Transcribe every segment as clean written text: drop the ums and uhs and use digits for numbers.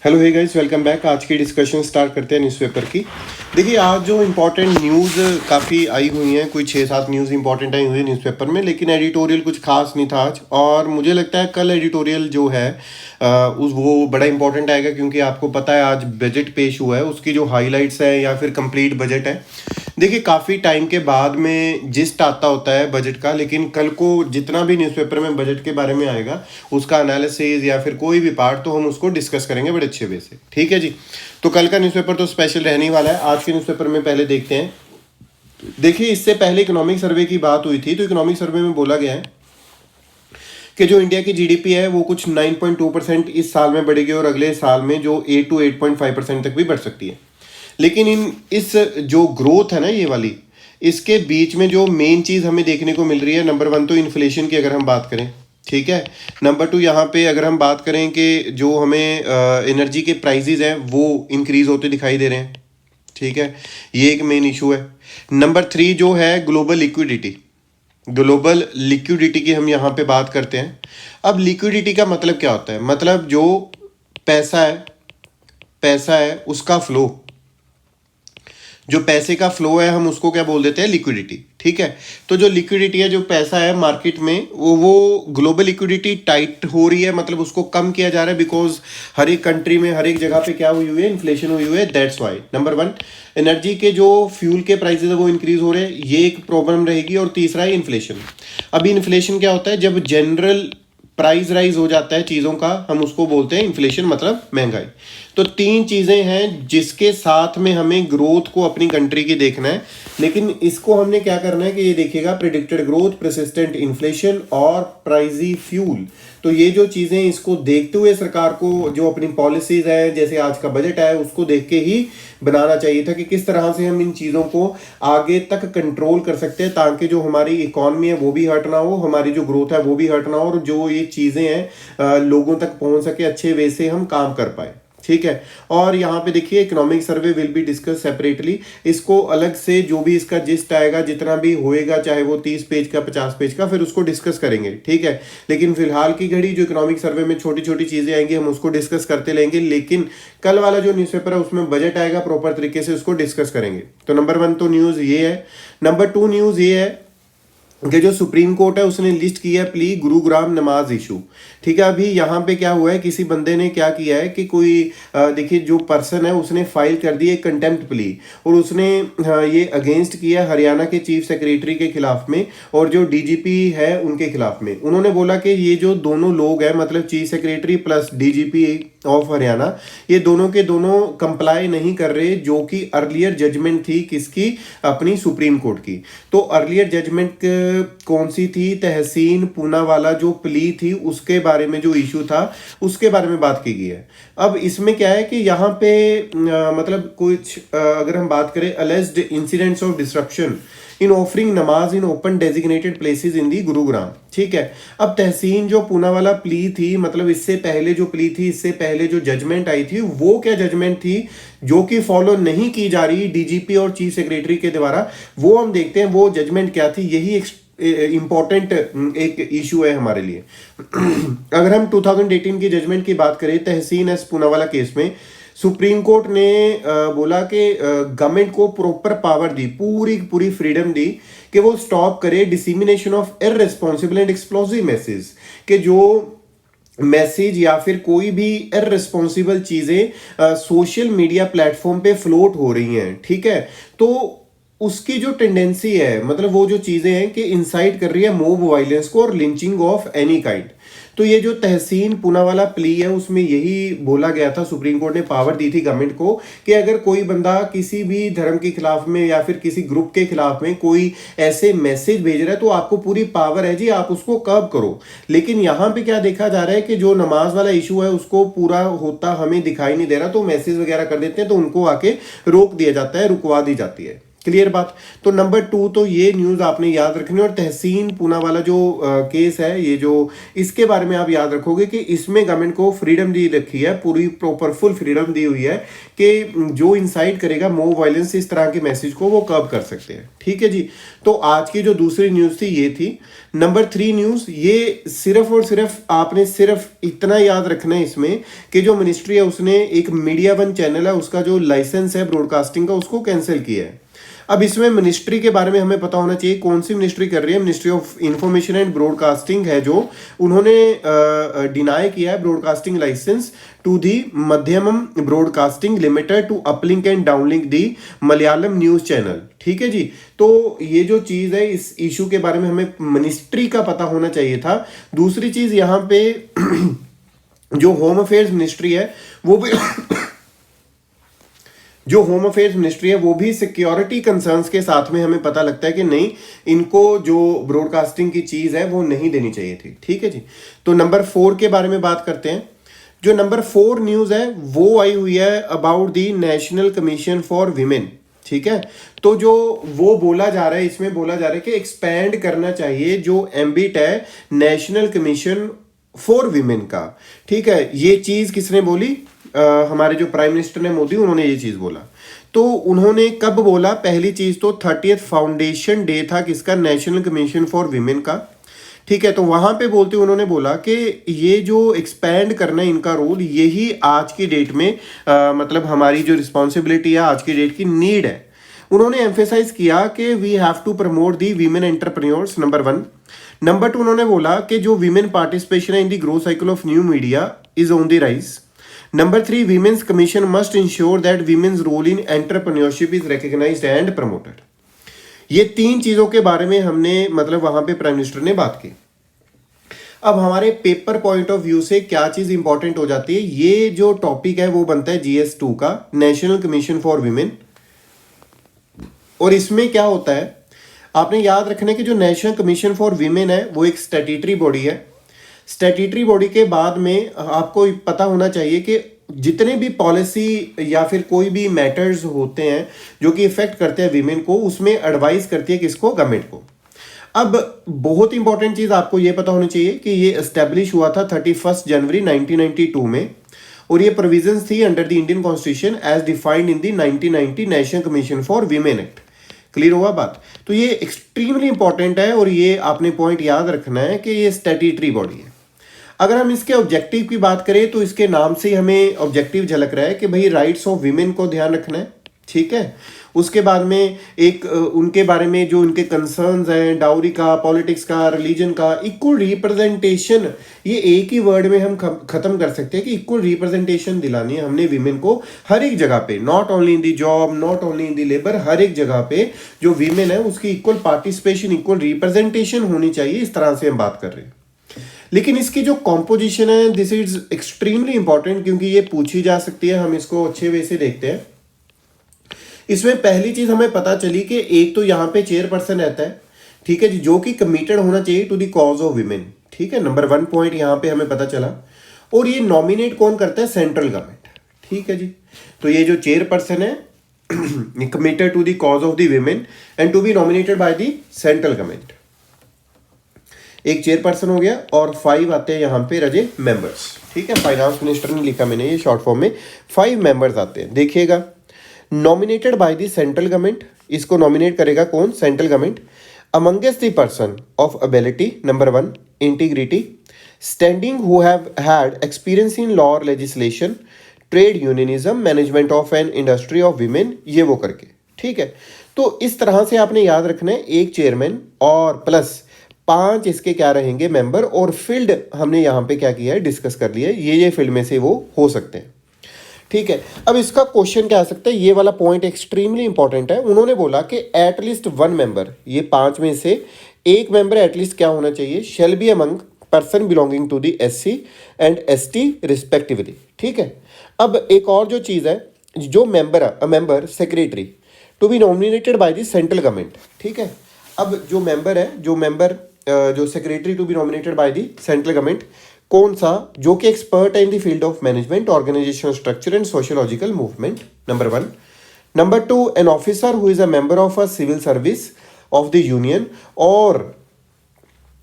Hello hey guys, welcome back. आज की discussion start करते हैं न्यूज़पेपर की। देखिए, आज जो इम्पोर्टेंट न्यूज़ काफ़ी आई हुई हैं, कोई 6-7 न्यूज़ इंपॉर्टेंट आई हुई है न्यूज़पेपर में, लेकिन एडिटोरियल कुछ खास नहीं था आज। और मुझे लगता है कल एडिटोरियल जो है उस वो बड़ा इंपॉर्टेंट आएगा, क्योंकि आपको पता है आज बजट पेश हुआ है, उसकी जो हाईलाइट्स है या फिर कंप्लीट बजट है। देखिए, काफ़ी टाइम के बाद में जिस्ट आता होता है बजट का, लेकिन कल को जितना भी न्यूज़पेपर में बजट के बारे में आएगा, उसका एनालिसिस या फिर कोई भी पार्ट, तो हम उसको डिस्कस करेंगे बड़े अच्छे वे से। ठीक है जी। तो कल का न्यूज़पेपर तो स्पेशल रहने ही वाला है। आज के न्यूज़पेपर में पहले देखते हैं। देखिए, इससे पहले इकोनॉमिक सर्वे की बात हुई थी, तो इकोनॉमिक सर्वे में बोला गया है कि जो इंडिया की जीडीपी है वो कुछ 9.2% इस साल में बढ़ेगी, और अगले साल में जो 8 to 8.5% तक भी बढ़ सकती है। लेकिन इस जो ग्रोथ है ना, ये वाली, इसके बीच में जो मेन चीज़ हमें देखने को मिल रही है, नंबर 1 तो इन्फ्लेशन की अगर हम बात करें, ठीक है। नंबर 2, यहाँ पे अगर हम बात करें कि जो हमें एनर्जी के प्राइजेज हैं वो इंक्रीज होते दिखाई दे रहे हैं, ठीक है। ये एक मेन इशू है। नंबर 3 जो है ग्लोबल लिक्विडिटी। ग्लोबल लिक्विडिटी की हम यहाँ पे बात करते हैं। अब लिक्विडिटी का मतलब क्या होता है? मतलब जो पैसा है उसका फ्लो, जो पैसे का फ्लो है, हम उसको क्या बोल देते हैं? लिक्विडिटी। ठीक है। तो जो लिक्विडिटी है, जो पैसा है मार्केट में, वो ग्लोबल लिक्विडिटी टाइट हो रही है, मतलब उसको कम किया जा रहा है, बिकॉज हर एक कंट्री में हर एक जगह पे क्या हुई हुई है? इन्फ्लेशन हुई हुई है। दैट्स वाई नंबर 1 एनर्जी के जो फ्यूल के प्राइसेस है वो इंक्रीज हो रहे हैं, ये एक प्रॉब्लम रहेगी। और तीसरा है इन्फ्लेशन। अभी इन्फ्लेशन क्या होता है? जब जनरल प्राइस राइज हो जाता है चीज़ों का, हम उसको बोलते हैं इन्फ्लेशन, मतलब महंगाई। तो 3 चीज़ें हैं जिसके साथ में हमें ग्रोथ को अपनी कंट्री की देखना है। लेकिन इसको हमने क्या करना है कि ये देखिएगा प्रेडिक्टेड ग्रोथ, परसिस्टेंट इन्फ्लेशन और प्राइजी फ्यूल। तो ये जो चीज़ें, इसको देखते हुए सरकार को जो अपनी पॉलिसीज है, जैसे आज का बजट है, उसको देख के ही बनाना चाहिए था कि किस तरह से हम इन चीज़ों को आगे तक कंट्रोल कर सकते हैं, ताकि जो हमारी इकॉनमी है वो भी हर्ट ना हो, हमारी जो ग्रोथ है वो भी हर्ट ना हो, और जो ये चीज़ें हैं लोगों तक पहुंच सके, अच्छे वे से हम काम कर पाए। ठीक है। और यहाँ पे देखिए, economic survey will be discuss separately. इसको अलग से जो भी इसका जिस्ट आएगा, जितना भी होएगा, चाहे वो 30 पेज का, 50 पेज का, फिर उसको डिस्कस करेंगे। ठीक है। लेकिन फिलहाल की घड़ी जो इकोनॉमिक सर्वे में छोटी छोटी चीजें आएंगी, हम उसको डिस्कस करते लेंगे। लेकिन कल वाला जो न्यूज़पेपर है उसमें बजट आएगा, प्रॉपर तरीके से उसको डिस्कस करेंगे। तो नंबर 1 तो न्यूज ये है। नंबर 2 न्यूज ये है कि जो सुप्रीम कोर्ट है उसने लिस्ट किया है प्ली गुरुग्राम नमाज इशू। ठीक है। अभी यहाँ पे क्या हुआ है, किसी बंदे ने क्या किया है कि कोई देखिए, जो पर्सन है उसने फाइल कर दी है कंटेम्प्ट प्ली, और उसने ये अगेंस्ट किया हरियाणा के चीफ सेक्रेटरी के खिलाफ में, और जो डीजीपी है उनके खिलाफ में। उन्होंने बोला कि ये जो दोनों लोग हैं, मतलब chief secretary plus DGP of Haryana, ये दोनों के दोनों कंप्लाई नहीं कर रहे, जो कि अर्लियर जजमेंट थी किसकी? अपनी सुप्रीम कोर्ट की। तो अर्लियर जजमेंट कौन सी थी? तहसीन पूनावाला जो प्ली थी उसके बारे में जो इशू था, उसके बारे में बात की गई है। अब इसमें क्या है कि यहाँ पे मतलब कुछ अगर हम बात करें, alleged incidents of disruption in offering नमाज in open designated places in the Gurugram. ठीक है। अब तहसीन जो पूनावाला प्ली थी, मतलब इससे पहले जो प्ली थी, इससे पहले जो जजमेंट आई थी, वो क्या जजमेंट थी जो कि फॉलो नहीं की जा रही डीजीपी और चीफ सेक्रेटरी के द्वारा? वो हम देखते हैं वो जजमेंट क्या थी। यही एक इंपॉर्टेंट एक इशू है हमारे लिए। अगर हम 2018 की जजमेंट की बात करें, तहसीन एस पूनावाला केस में सुप्रीम कोर्ट ने बोला कि गवर्नमेंट को प्रॉपर पावर दी, पूरी फ्रीडम दी कि वो स्टॉप करे dissemination of irresponsible and explosive message, कि जो मैसेज या फिर कोई भी इररिस्पांसिबल चीजें सोशल मीडिया प्लेटफॉर्म पे फ्लोट हो रही हैं। ठीक है। तो उसकी जो टेंडेंसी है, मतलब वो जो चीजें हैं कि इंसाइट कर रही है मॉब वायलेंस को और लिंचिंग ऑफ एनी काइंड। तो ये जो तहसीन पूनावाला प्ली है, उसमें यही बोला गया था, सुप्रीम कोर्ट ने पावर दी थी गवर्नमेंट को कि अगर कोई बंदा किसी भी धर्म के खिलाफ में या फिर किसी ग्रुप के खिलाफ में कोई ऐसे मैसेज भेज रहा है, तो आपको पूरी पावर है जी, आप उसको कर्ब करो। लेकिन यहाँ पे क्या देखा जा रहा है कि जो नमाज वाला इशू है उसको पूरा होता हमें दिखाई नहीं दे रहा, तो मैसेज वगैरह कर देते हैं, तो उनको आके रोक दिया जाता है, रुकवा दी जाती है। क्लियर बात। तो नंबर 2 तो ये न्यूज़ आपने याद रखनी, और तहसीन पूना वाला जो केस है, ये जो इसके बारे में आप याद रखोगे कि इसमें गवर्नमेंट को फ्रीडम दी रखी है, पूरी प्रॉपर फुल फ्रीडम दी हुई है कि जो इंसाइट करेगा मोब वायलेंस इस तरह के मैसेज को वो कर्ब कर सकते हैं। ठीक है जी। तो आज की जो दूसरी न्यूज़ थी ये थी। नंबर 3 न्यूज़, ये सिर्फ और सिर्फ आपने सिर्फ इतना याद रखना है इसमें कि जो मिनिस्ट्री है उसने एक मीडिया वन चैनल है उसका जो लाइसेंस है ब्रॉडकास्टिंग का उसको कैंसिल किया है। अब इसमें मिनिस्ट्री के बारे में हमें पता होना चाहिए कौन सी मिनिस्ट्री कर रही है। Ministry of information and broadcasting है, जो उन्होंने डिनाई किया है broadcasting licence to the Madhyamam broadcasting limited to uplink and downlink the Malayalam news channel. ठीक है जी। तो ये जो चीज़ है, इस इशू के बारे में हमें मिनिस्ट्री का पता होना चाहिए था। दूसरी चीज़ यहाँ पे जो होम अफेयर्स मिनिस्ट्री है वो भी जो होम अफेयर्स मिनिस्ट्री है वो भी सिक्योरिटी कंसर्न्स के साथ में हमें पता लगता है कि नहीं, इनको जो ब्रॉडकास्टिंग की चीज़ है वो नहीं देनी चाहिए थी। ठीक है जी। तो नंबर 4 के बारे में बात करते हैं। जो नंबर 4 न्यूज़ है वो आई हुई है about the national commission for women. ठीक है। तो जो वो बोला जा रहा है, इसमें बोला जा रहा है कि एक्सपैंड करना चाहिए जो एम्बिट है नेशनल कमीशन फॉर वीमेन का। ठीक है। ये चीज़ किसने बोली? हमारे जो प्राइम मिनिस्टर ने मोदी, उन्होंने ये चीज़ बोला। तो उन्होंने कब बोला? पहली चीज़ तो 30th फाउंडेशन डे था किसका? नेशनल कमीशन फॉर वीमेन का। ठीक है। तो वहाँ पे बोलते उन्होंने बोला कि ये जो एक्सपैंड करना है इनका रोल, यही आज की डेट में मतलब हमारी जो रिस्पॉन्सिबिलिटी है, आज की डेट की नीड है। उन्होंने एम्फेसाइज किया कि we have to promote the women entrepreneurs, number 1। Number 2 उन्होंने बोला कि जो वीमेन पार्टिसिपेशन है in the growth cycle of new media is on the rise. Number 3, Women's Commission must ensure that women's role in entrepreneurship is recognized and promoted। ये 3 चीज़ों के बारे में हमने मतलब वहाँ पे प्राइम मिनिस्टर ने बात की। अब हमारे पेपर पॉइंट ऑफ व्यू से क्या चीज़ इंपॉर्टेंट हो जाती है? ये जो टॉपिक है वो बनता है GS2 का, नेशनल कमीशन फॉर वीमेन। और इसमें क्या होता है, आपने याद रखना कि जो नेशनल कमीशन फॉर वीमेन है वो एक स्टैट्यूटरी बॉडी है। स्टैट्यूटरी बॉडी के बाद में आपको पता होना चाहिए कि जितने भी पॉलिसी या फिर कोई भी मैटर्स होते हैं जो कि इफेक्ट करते हैं वीमेन को, उसमें एडवाइस करती है किसको? गवर्नमेंट को। अब बहुत इंपॉर्टेंट चीज़ आपको ये पता होनी चाहिए कि ये एस्टेब्लिश हुआ था 31 जनवरी 1992 में, और ये प्रोविजंस थी under the Indian constitution as defined in the 1990 national commission for women act. Clear हुआ बात? तो ये एक्सट्रीमली इंपॉर्टेंट है, और ये आपने पॉइंट याद रखना है कि ये स्टैट्यूटरी बॉडी है। अगर हम इसके ऑब्जेक्टिव की बात करें तो इसके नाम से ही हमें ऑब्जेक्टिव झलक रहा है कि भाई राइट्स ऑफ वीमेन को ध्यान रखना है। ठीक है। उसके बाद में एक उनके बारे में जो उनके कंसर्न्स हैं, डाउरी का, पॉलिटिक्स का, रिलीजन का, इक्वल रिप्रेजेंटेशन, ये एक ही वर्ड में हम खत्म कर सकते हैं कि इक्वल रिप्रेजेंटेशन दिलानी है हमने वीमेन को हर एक जगह पे, not only in the job, not only in the labour, हर एक जगह पे जो वीमेन है उसकी इक्वल पार्टिसिपेशन, इक्वल रिप्रेजेंटेशन होनी चाहिए। इस तरह से हम बात कर रहे हैं। लेकिन इसकी जो कॉम्पोजिशन है, दिस इज एक्सट्रीमली इंपॉर्टेंट, क्योंकि ये पूछी जा सकती है। हम इसको अच्छे वे से देखते हैं। इसमें पहली चीज हमें पता चली कि एक तो यहाँ पे चेयरपर्सन रहता है, ठीक है जी, जो कि कमिटेड होना चाहिए to the cause of women. ठीक है। नंबर 1 पॉइंट यहाँ पे हमें पता चला। और ये नॉमिनेट कौन करता है? Central government. ठीक है जी। तो ये जो चेयरपर्सन है committed to the cause of the women and to be nominated by the central government. एक चेयरपर्सन हो गया और 5 आते हैं यहाँ पे रजे मेंबर्स। ठीक है। फाइनेंस मिनिस्टर ने लिखा, मैंने ये शॉर्ट फॉर्म में 5 मेंबर्स आते हैं। देखिएगा, nominated by the central government, इसको नॉमिनेट करेगा कौन? Central government. Amongst the person of ability, number 1, integrity, standing who have had experience in law और legislation, trade unionism, management of an industry of women, ये वो करके। ठीक है। तो इस तरह से आपने याद रखना है, एक चेयरमैन और प्लस 5 इसके क्या रहेंगे? मेंबर। और फील्ड हमने यहाँ पे क्या किया है? डिस्कस कर लिया है। ये फील्ड में से वो हो सकते हैं। ठीक है। अब इसका क्वेश्चन क्या आ सकता है? ये वाला पॉइंट एक्सट्रीमली इंपॉर्टेंट है। उन्होंने बोला कि एटलीस्ट 1 मेंबर, ये 5 में से एक मेंबर एटलीस्ट क्या होना चाहिए? Shall be among person belonging to the SC and ST respectively. ठीक है। अब एक और जो चीज़ है, जो member secretary to be nominated by the central government. ठीक है। अब जो secretary to be nominated by the central government, कौन सा? जो कि एक्सपर्ट है in the field of management, organisation structure and sociological movement, number 1। Number 2, an officer who is a member of a civil service of the union or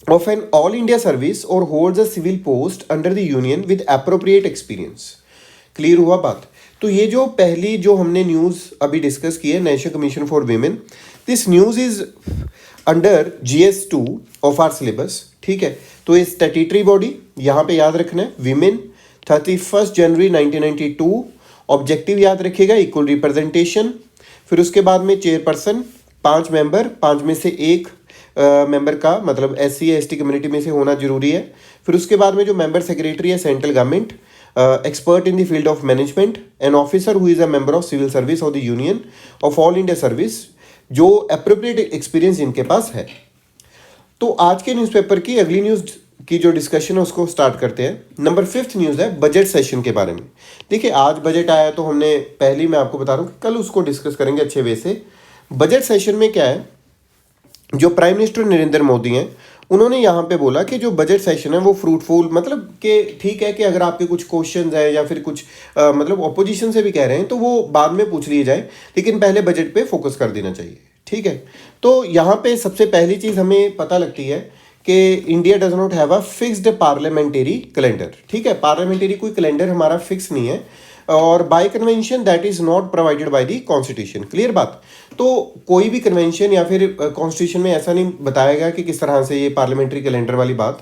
of an all India service or holds a civil post under the union with appropriate experience. Clear हुआ बात? तो ये जो पहली जो हमने news अभी discuss की है, national commission for women, this news is under GS2 of our syllabus. ठीक है, तो ये स्टैट्यूटरी बॉडी यहाँ पे याद रखना है, वीमेन 31 जनवरी 1992. ऑब्जेक्टिव याद रखिएगा, इक्वल रिप्रेजेंटेशन. फिर उसके बाद में चेयरपर्सन 5 मेंबर, 5 में से एक मेंबर का मतलब SC/ST कम्युनिटी में से होना जरूरी है. फिर उसके बाद में जो मेंबर सेक्रेटरी है central government, expert in the field of management, an officer who is a member of civil service of the union of all India service, जो अप्रोप्रिएट एक्सपीरियंस इनके पास है. तो आज के न्यूज़पेपर की अगली न्यूज़ की जो डिस्कशन है उसको स्टार्ट करते हैं. नंबर 5th न्यूज़ है बजट सेशन के बारे में. देखिए आज बजट आया तो हमने पहले मैं आपको बता रहा हूँ कि कल उसको डिस्कस करेंगे अच्छे वे से. बजट सेशन में क्या है, जो प्राइम मिनिस्टर नरेंद्र मोदी हैं उन्होंने यहाँ पे बोला कि जो बजट सेशन है वो फ्रूटफुल, मतलब कि ठीक है कि अगर आपके कुछ क्वेश्चंस हैं या फिर कुछ मतलब ऑपोजिशन से भी कह रहे हैं तो वो बाद में पूछ लिए जाए, लेकिन पहले बजट पे फोकस कर देना चाहिए. ठीक है, तो यहाँ पे सबसे पहली चीज़ हमें पता लगती है कि India does not have a fixed parliamentary calendar. ठीक है, पार्लियामेंट्री कोई कैलेंडर हमारा फिक्स नहीं है, और bye convention that is not provided by the constitution. Clear बात? तो कोई भी कन्वेंशन या फिर कॉन्स्टिट्यूशन में ऐसा नहीं बताएगा कि किस तरह से ये पार्लियामेंट्री कैलेंडर वाली बात.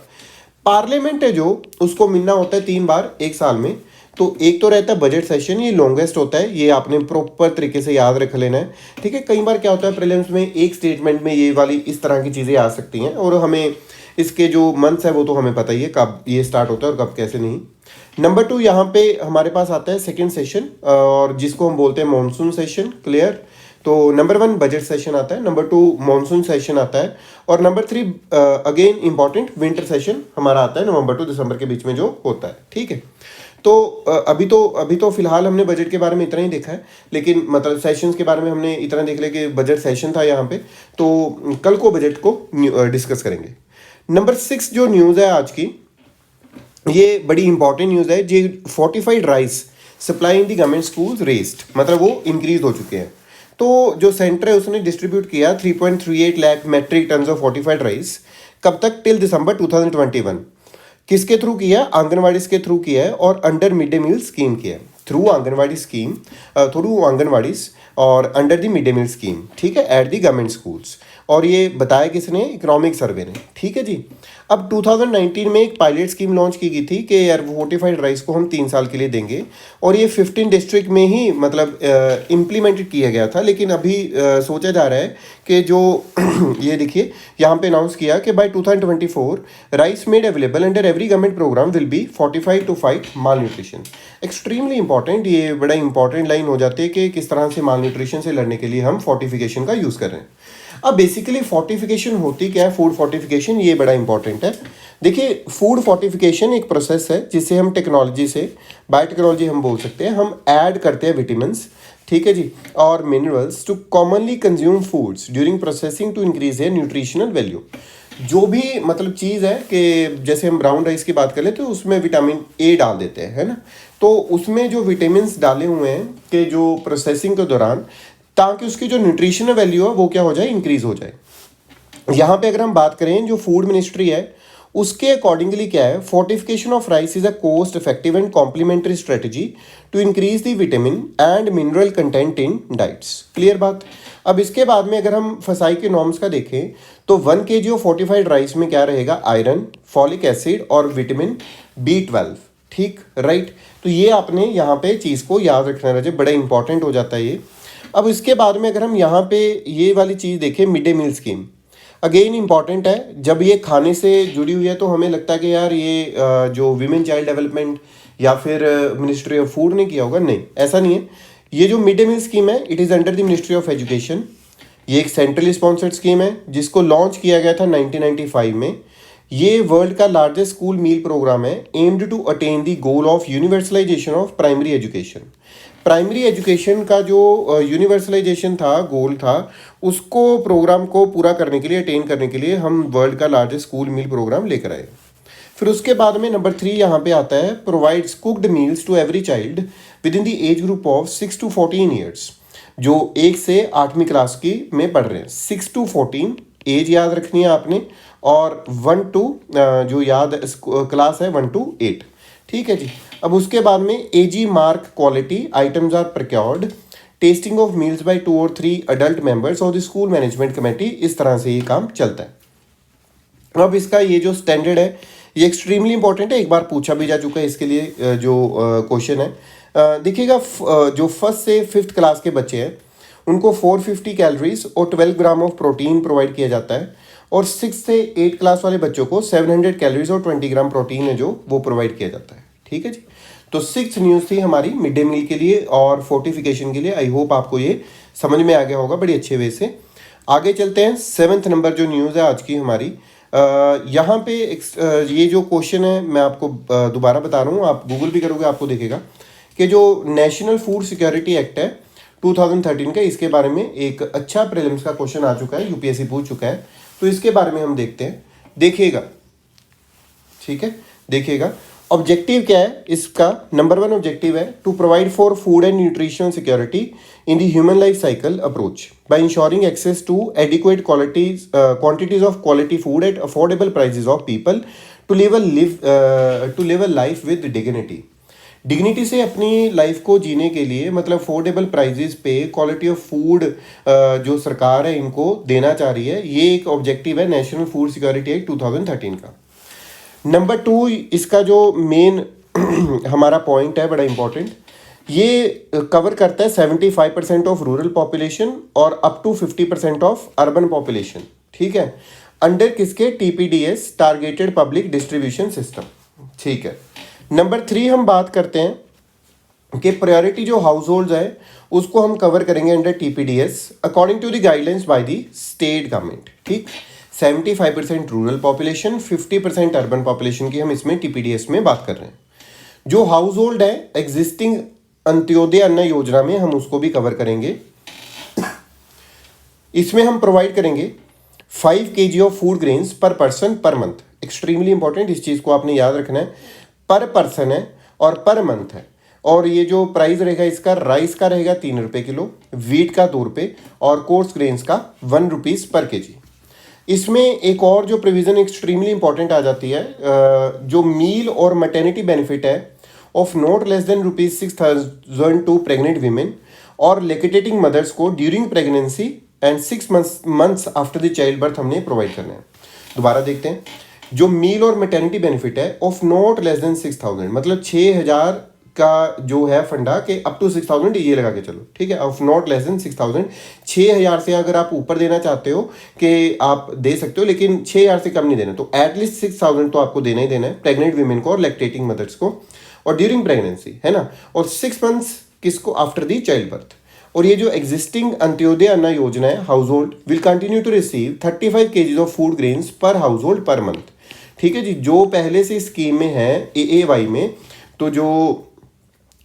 पार्लियामेंट है जो उसको मिलना होता है 3 बार एक साल में. तो एक तो रहता है बजट सेशन, ये लॉन्गेस्ट होता है, ये आपने प्रॉपर तरीके से याद रख लेना है. ठीक है, कई बार क्या होता है प्रीलिम्स में एक स्टेटमेंट में ये वाली इस तरह की चीज़ें आ सकती हैं, और हमें इसके जो मंथ्स है वो तो हमें पता ही है कब ये स्टार्ट होता है और कब कैसे नहीं. नंबर 2 यहाँ पे हमारे पास आता है सेकंड सेशन, और जिसको हम बोलते हैं मॉनसून सेशन. क्लियर? तो नंबर 1 बजट सेशन आता है, नंबर 2 मॉनसून सेशन आता है, और number 3 again important winter session हमारा आता है नवंबर टू दिसंबर के बीच में जो होता है. ठीक है, तो अभी तो फिलहाल हमने बजट के बारे में इतना ही देखा है, लेकिन मतलब सेशंस के बारे में हमने इतना देख लिया कि बजट सेशन था यहाँ पे, तो कल को बजट को डिस्कस करेंगे. नंबर 6 जो न्यूज़ है आज की, ये बड़ी इंपॉर्टेंट न्यूज़ है. जी, fortified rice supply in the government schools raised, मतलब वो इंक्रीज हो चुके हैं. तो जो सेंटर है उसने डिस्ट्रीब्यूट किया 3.38 lakh metric ton of fortified rice. कब तक? Till December 2021. किसके थ्रू किया? आंगनवाड़ी के थ्रू किया है, और under mid day meal scheme किया है. Through anganwadi scheme, through anganwadis और under the mid day meal scheme. ठीक है, एट दी गवर्नमेंट स्कूल्स. और ये बताया किसने? इकोनॉमिक सर्वे ने. ठीक है जी. अब 2019 में एक पायलट स्कीम लॉन्च की गई थी कि यार फोर्टिफाइड राइस को हम 3 साल के लिए देंगे, और ये 15 डिस्ट्रिक्ट में ही मतलब इम्प्लीमेंटेड किया गया था. लेकिन अभी सोचा जा रहा है कि जो ये देखिए यहाँ पे अनाउंस किया कि by 2024 rice made available under every government program will be fortified to fight malnutrition. Extremely important, ये बड़ा इंपॉर्टेंट लाइन हो जाती है कि किस तरह से माल न्यूट्रिशन से लड़ने के लिए हम फोर्टिफिकेशन का यूज़ कर रहे हैं. अब बेसिकली फोर्टिफिकेशन होती क्या है? फूड फोर्टिफिकेशन, ये बड़ा इंपॉर्टेंट है. देखिए, फूड फोर्टिफिकेशन एक प्रोसेस है जिससे हम टेक्नोलॉजी से, बायोटेक्नोलॉजी हम बोल सकते हैं, हम ऐड करते हैं विटामिन्स, ठीक है जी, और minerals to commonly consume foods during processing to increase their nutritional value. जो भी मतलब चीज़ है कि जैसे हम ब्राउन राइस की बात करें तो उसमें विटामिन ए डाल देते हैं, है ना. तो उसमें जो विटामिन डाले हुए हैं कि जो प्रोसेसिंग के दौरान, ताकि उसकी जो न्यूट्रिशनल वैल्यू है वो क्या हो जाए? इंक्रीज हो जाए. यहाँ पे अगर हम बात करें जो फूड मिनिस्ट्री है उसके अकॉर्डिंगली क्या है, fortification of rice is a cost effective and complementary strategy to increase the vitamin and mineral content in diets. Clear बात? अब इसके बाद में अगर हम फसाई के नॉर्म्स का देखें तो 1 kg ऑफ फोर्टिफाइड राइस में क्या रहेगा? आयरन, फॉलिक एसिड और विटामिन B12. ठीक, राइट. तो ये आपने यहाँ पे चीज़ को याद रखना है, बड़ा इंपॉर्टेंट हो जाता है ये. अब इसके बाद में अगर हम यहाँ पे ये वाली चीज़ देखें, mid day meal scheme again important है. जब ये खाने से जुड़ी हुई है तो हमें लगता है कि यार ये जो विमेन चाइल्ड डेवलपमेंट या फिर मिनिस्ट्री ऑफ फूड ने किया होगा. नहीं, ऐसा नहीं है. ये जो मिड डे मील स्कीम है it is under the ministry of education. ये एक सेंट्रली स्पॉन्सर्ड स्कीम है जिसको लॉन्च किया गया था 1995 में. ये वर्ल्ड का लार्जेस्ट स्कूल मील प्रोग्राम है aimed to attain the goal of universalisation of primary education. Primary education का जो यूनिवर्सलाइजेशन था, गोल था, उसको प्रोग्राम को पूरा करने के लिए, अटेन करने के लिए हम वर्ल्ड का लार्जेस्ट स्कूल मील प्रोग्राम लेकर आए. फिर उसके बाद में नंबर 3 यहाँ पे आता है, provides cooked meals to every child within the age group of 6 to 14 years. जो 1 से 8वीं क्लास की में पढ़ रहे हैं। 6 to 14 एज याद रखनी है आपने, और 1 to जो याद क्लास है 1 to 8। ठीक है जी। अब उसके बाद में Agmark quality items are procured, testing of meals by 2 or 3 adult members of the school management committee. इस तरह से ये काम चलता है। अब इसका ये जो स्टैंडर्ड है ये एक्सट्रीमली इंपॉर्टेंट है, एक बार पूछा भी जा चुका है इसके लिए जो क्वेश्चन है। देखिएगा जो 1st से 5th क्लास के बच्चे हैं उनको 450 कैलोरीज और 12 ग्राम ऑफ प्रोटीन प्रोवाइड किया जाता है, और 6 से 8 क्लास वाले बच्चों को 700 कैलोरीज और 20 ग्राम प्रोटीन है जो वो प्रोवाइड किया जाता है। ठीक है जी। तो 6th न्यूज़ थी हमारी मिड डे मील के लिए और फोर्टिफिकेशन के लिए। आई होप आपको ये समझ में आ गया होगा बड़ी अच्छे वे से। आगे चलते हैं। 7th नंबर जो न्यूज़ है आज की हमारी, यहाँ पे ये जो क्वेश्चन है मैं आपको दोबारा बता रहा हूँ, आप गूगल भी करोगे आपको दिखेगा कि जो नेशनल फूड सिक्योरिटी एक्ट है 2013 का, इसके बारे में एक अच्छा प्रीलिम्स का क्वेश्चन आ चुका है, यूपीएससी पूछ चुका है, तो इसके बारे में हम देखते हैं। देखिएगा, ठीक है, देखिएगा ऑब्जेक्टिव क्या है इसका। नंबर 1 ऑब्जेक्टिव है to provide for food and nutrition security in the human life cycle approach by ensuring access to adequate quantities of quality food at affordable prices of people to live a life with dignity. Dignity से अपनी life को जीने के लिए, मतलब affordable prices पे quality of food जो सरकार है इनको देना चाह रही है, ये एक ऑब्जेक्टिव है नेशनल फूड सिक्योरिटी एक्ट 2013 का। नंबर 2 इसका जो मेन हमारा पॉइंट है बड़ा इंपॉर्टेंट, ये कवर करता है 75% ऑफ रूरल पॉपुलेशन और up to 50% of urban population. ठीक है, अंडर किसके? TPDS, targeted public distribution system. ठीक है। नंबर 3 हम बात करते हैं कि प्रायोरिटी जो हाउस होल्ड है उसको हम कवर करेंगे under TPDS according to the guidelines by the state government. ठीक, 75% रूरल पॉपुलेशन, 50% अर्बन पॉपुलेशन की हम इसमें टीपीडीएस में बात कर रहे हैं। जो हाउस होल्ड है एग्जिस्टिंग अंत्योदय अन्न योजना में हम उसको भी कवर करेंगे। इसमें हम प्रोवाइड करेंगे 5 kg ऑफ फूड ग्रेन्स पर person per month. Extremely important, इस चीज़ को आपने याद रखना है, पर पर्सन है और पर मंथ है। और ये जो प्राइस रहेगा इसका, राइस का रहेगा 3 रुपये किलो, वीट का 2 रुपये और कोर्स ग्रेन्स का 1 रुपीज़ पर केजी। इसमें एक और जो प्रोविज़न एक्सट्रीमली इंपॉर्टेंट आ जाती है, जो मील और मैटर्निटी बेनिफिट है of not less than ₹6,000 to pregnant women और लैक्टेटिंग मदर्स को during pregnancy and 6 months after the child birth हमने प्रोवाइड करना है। दोबारा देखते हैं, जो मील और मैटर्निटी बेनिफिट है ऑफ नॉट लेस देन 6,000, मतलब 6,000 का जो है फंडा के अप टू 6,000 ये लगा के चलो। ठीक है, ऑफ नॉट लेस देन 6,000, 6,000 से अगर आप ऊपर देना चाहते हो कि आप दे सकते हो, लेकिन 6,000 से कम नहीं देना, तो एटलीस्ट 6,000 तो आपको देना ही देना है प्रेग्नेंट वीमेन को और लैक्टेटिंग मदर्स को, और ड्यूरिंग प्रेगनेंसी, है ना, और 6 months किसको? After the child birth. और ये जो एग्जिस्टिंग अंत्योदय अन्न योजना है, household will continue to receive 35 kg of food grains per household per month. ठीक है जी, जो पहले से स्कीम में है AAY में, तो जो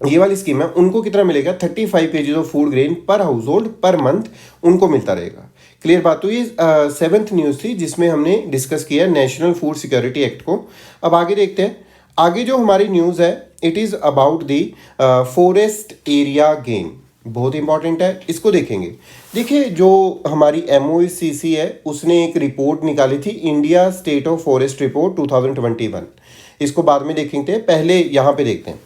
ये वाली स्कीम है उनको कितना मिलेगा? 35 kg ऑफ फूड ग्रेन पर हाउस होल्ड पर मंथ उनको मिलता रहेगा। क्लियर बात? तो ये 7th न्यूज़ थी जिसमें हमने डिस्कस किया नेशनल फूड सिक्योरिटी एक्ट को। अब आगे देखते हैं। आगे जो हमारी न्यूज़ है it is about the forest area gain, बहुत इंपॉर्टेंट है, इसको देखेंगे। देखिए, जो हमारी MOECC है उसने एक रिपोर्ट निकाली थी, India state of forest report 2021। इसको बाद में देखेंगे, पहले यहाँ पे देखते हैं।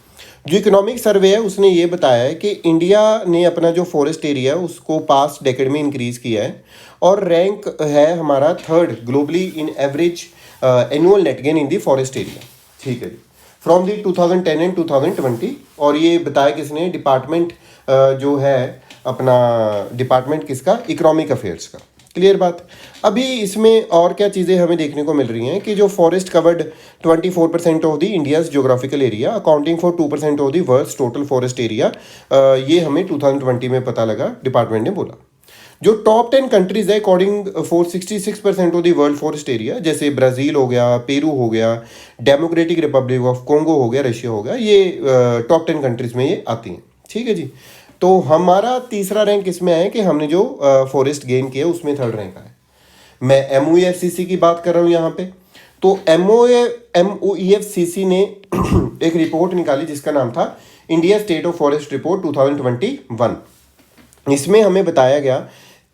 जो इकोनॉमिक सर्वे है उसने ये बताया है कि इंडिया ने अपना जो फॉरेस्ट एरिया है उसको पास्ट डेकेड में इंक्रीज़ किया है, और रैंक है हमारा 3rd globally in average annual net gain in the forest area. ठीक है जी, फ्रॉम दी 2010 एंड 2020। और ये बताया किसने? डिपार्टमेंट जो है अपना डिपार्टमेंट किसका? इकोनॉमिक अफेयर्स का। क्लियर बात? अभी इसमें और क्या चीज़ें हमें देखने को मिल रही हैं कि जो forest covered 24% of the India's geographical area accounting for 2% of the world's total forest area, ये हमें 2020 में पता लगा, डिपार्टमेंट ने बोला। जो टॉप 10 कंट्रीज है according for 66% of the world forest area, जैसे ब्राज़ील हो गया, पेरू हो गया, डेमोक्रेटिक रिपब्लिक ऑफ कोंगो हो गया, रशिया हो गया, ये टॉप 10 कंट्रीज में ये आती हैं। ठीक है जी, तो हमारा तीसरा रैंक इसमें है कि हमने जो फॉरेस्ट गेन किया उसमें 3rd रैंक आया। मैं MOEFCC की बात कर रहा हूँ यहाँ पे। तो MOEFCC ने एक रिपोर्ट निकाली जिसका नाम था India state of forest report 2021। इसमें हमें बताया गया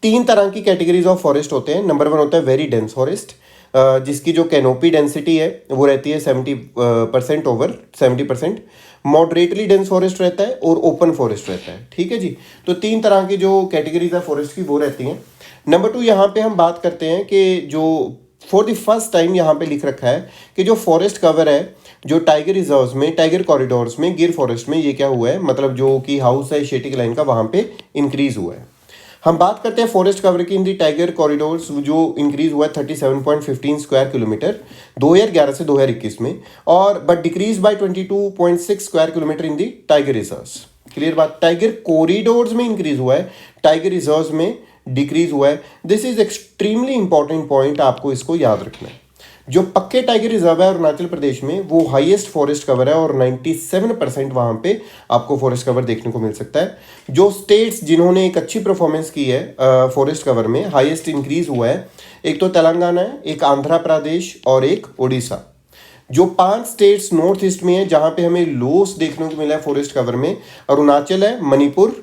3 तरह की कैटेगरीज ऑफ फॉरेस्ट होते हैं। नंबर 1 होता है वेरी डेंस फॉरेस्ट, जिसकी जो कैनोपी डेंसिटी है वो रहती है 70% ओवर 70%। मॉडरेटली डेंस फॉरेस्ट रहता है और ओपन फॉरेस्ट रहता है। ठीक है जी, तो 3 तरह की जो कैटेगरीज है फॉरेस्ट की वो रहती हैं। नंबर 2 यहाँ पे हम बात करते हैं कि जो फॉर द फर्स्ट टाइम यहाँ पे लिख रखा है कि जो फॉरेस्ट कवर है जो टाइगर रिजर्व्स में, टाइगर कॉरिडोर्स में, गिर फॉरेस्ट में ये क्या हुआ है, मतलब जो कि हाउस है एशियाटिक लाइन का वहाँ पे इंक्रीज हुआ है। हम बात करते हैं फॉरेस्ट कवर की इन दी टाइगर कॉरिडोर्स, जो इंक्रीज हुआ है 37.15 स्क्वायर किलोमीटर 2011 से 2021 में, और but decrease by 22.6 square kilometre in the tiger reserves. Clear बात, टाइगर कॉरिडोर्स में इंक्रीज हुआ है, टाइगर रिजर्व्स में डिक्रीज हुआ है। This is extremely important point, आपको इसको याद रखना है। जो पक्के टाइगर रिजर्व है अरुणाचल प्रदेश में वो हाईएस्ट फॉरेस्ट कवर है और 97% वहाँ पे आपको फॉरेस्ट कवर देखने को मिल सकता है। जो स्टेट्स जिन्होंने एक अच्छी परफॉर्मेंस की है फॉरेस्ट कवर में, हाईएस्ट इंक्रीज हुआ है, एक तो तेलंगाना है, एक आंध्र प्रदेश और एक उड़ीसा। जो 5 स्टेट्स नॉर्थ ईस्ट में है जहाँ पे हमें लॉस देखने को मिला है फॉरेस्ट कवर में, अरुणाचल है, मणिपुर,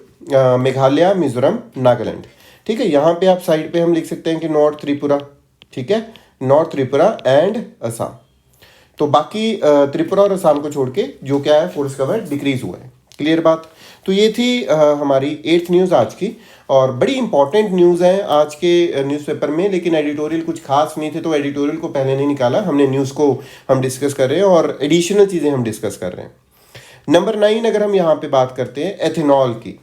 मेघालय, मिजोरम, नागालैंड। ठीक है, यहाँ पे आप साइड पे हम लिख सकते हैं कि नॉर्थ त्रिपुरा। ठीक है, नॉर्थ त्रिपुरा एंड असम। तो बाकी त्रिपुरा और असम को छोड़ के जो क्या है फॉरेस्ट कवर डिक्रीज हुआ है। क्लियर बात। तो ये थी हमारी 8th न्यूज़ आज की, और बड़ी इंपॉर्टेंट न्यूज़ है आज के न्यूज़पेपर में, लेकिन एडिटोरियल कुछ खास नहीं थे तो एडिटोरियल को पहले नहीं निकाला हमने, न्यूज़ को हम डिस्कस कर रहे हैं और एडिशनल चीज़ें हम डिस्कस कर रहे हैं। नंबर 9 अगर हम यहाँ पे बात करते हैं एथेनॉल की,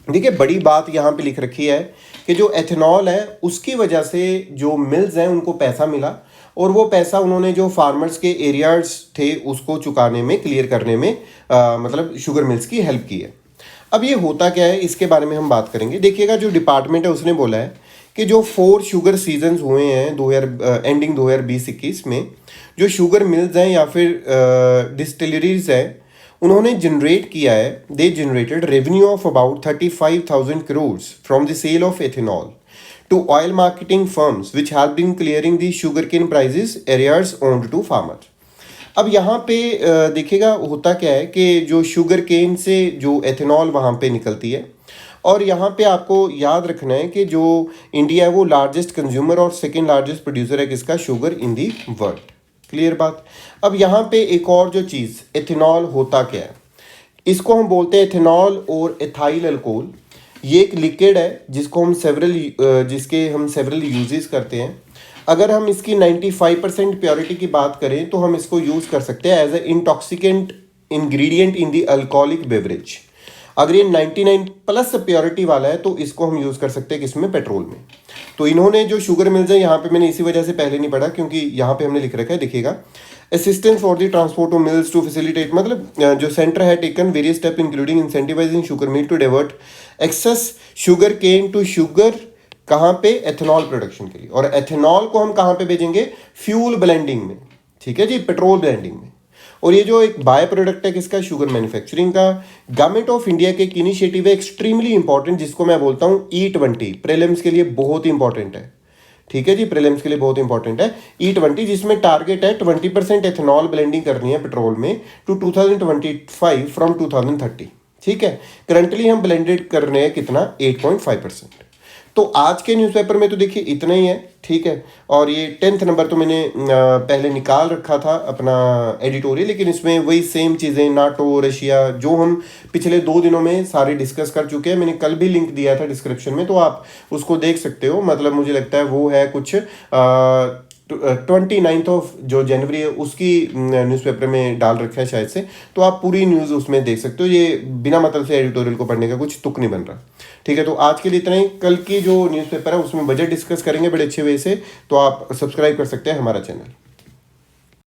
देखिए बड़ी बात यहाँ पे लिख रखी है कि जो एथेनॉल है उसकी वजह से जो मिल्स हैं उनको पैसा मिला, और वो पैसा उन्होंने जो फार्मर्स के एरियाज थे उसको चुकाने में, क्लियर करने में मतलब शुगर मिल्स की हेल्प की है। अब ये होता क्या है इसके बारे में हम बात करेंगे। देखिएगा जो डिपार्टमेंट है उसने बोला है कि जो 4 शुगर सीजन्स हुए हैं एंडिंग 2020-21 में, जो शुगर मिल्स हैं या फिर डिस्टिलरीज हैं उन्होंने जनरेट किया है, they generated revenue of about 35,000 crore from the sale of ethanol to oil marketing firms which have been clearing the sugarcane prices arrears owned to farmer. अब यहाँ पे देखिएगा होता क्या है कि जो शुगर केन से जो एथेनॉल वहाँ पे निकलती है, और यहाँ पे आपको याद रखना है कि जो इंडिया है वो लार्जेस्ट कंज्यूमर और सेकेंड लार्जेस्ट प्रोड्यूसर है किसका, sugar in the world. Clear बात। अब यहाँ पे एक और जो चीज़, एथेनॉल होता क्या है, इसको हम बोलते हैं एथेनॉल और एथाइल अल्कोहल। ये एक लिक्विड है जिसको हम सेवरल यूजेस करते हैं। अगर हम इसकी 95% प्योरिटी की बात करें तो हम इसको यूज़ कर सकते हैं as a intoxicant ingredient in the alcoholic beverage. अगर ये 99+ प्योरिटी वाला है तो इसको हम यूज़ कर सकते हैं किसमें, पेट्रोल में। तो इन्होंने जो शुगर मिल्स है यहाँ पे मैंने इसी वजह से पहले नहीं पढ़ा क्योंकि यहाँ पे हमने लिख रखा है, देखिएगा assistance for the transport of mills to facilitate, मतलब जो सेंटर है taken various step including incentivising sugar mill to divert excess sugar cane to sugar, कहाँ पे, एथेनॉल प्रोडक्शन के लिए। और एथेनॉल को हम कहाँ पे भेजेंगे, फ्यूल ब्लेंडिंग में। ठीक है जी, पेट्रोल ब्लेंडिंग में। और ये जो एक बाय प्रोडक्ट है किसका, शुगर मैन्युफैक्चरिंग का। गवर्नमेंट ऑफ इंडिया के एक इनिशिएटिव है एक्सट्रीमली इंपॉर्टेंट जिसको मैं बोलता हूँ E20, प्रीलिम्स के लिए बहुत इंपॉर्टेंट है। ठीक है जी, प्रीलिम्स के लिए बहुत इंपॉर्टेंट है E20, जिसमें टारगेट है 20% एथेनॉल ब्लेंडिंग करनी है पेट्रोल में टू 2025 फ्रॉम 2030। ठीक है, करंटली हम ब्लेंडेड कर रहे हैं कितना, 8.5%। तो आज के न्यूज़पेपर में तो देखिए इतना ही है। ठीक है, और ये 10th नंबर तो मैंने पहले निकाल रखा था अपना एडिटोरियल, लेकिन इसमें वही सेम चीज़ें, नाटो, रशिया, जो हम पिछले 2 दिनों में सारे डिस्कस कर चुके हैं। मैंने कल भी लिंक दिया था डिस्क्रिप्शन में, तो आप उसको देख सकते हो। मतलब मुझे लगता है वो है कुछ 29 ऑफ जो जनवरी है उसकी न्यूज़पेपर में डाल रखा है शायद से, तो आप पूरी न्यूज़ उसमें देख सकते हो। ये बिना मतलब से एडिटोरियल को पढ़ने का कुछ तुक नहीं बन रहा। ठीक है, तो आज के लिए इतना ही। कल की जो न्यूज़पेपर है उसमें बजट डिस्कस करेंगे बड़े अच्छे वे से, तो आप सब्सक्राइब कर सकते हैं हमारा चैनल।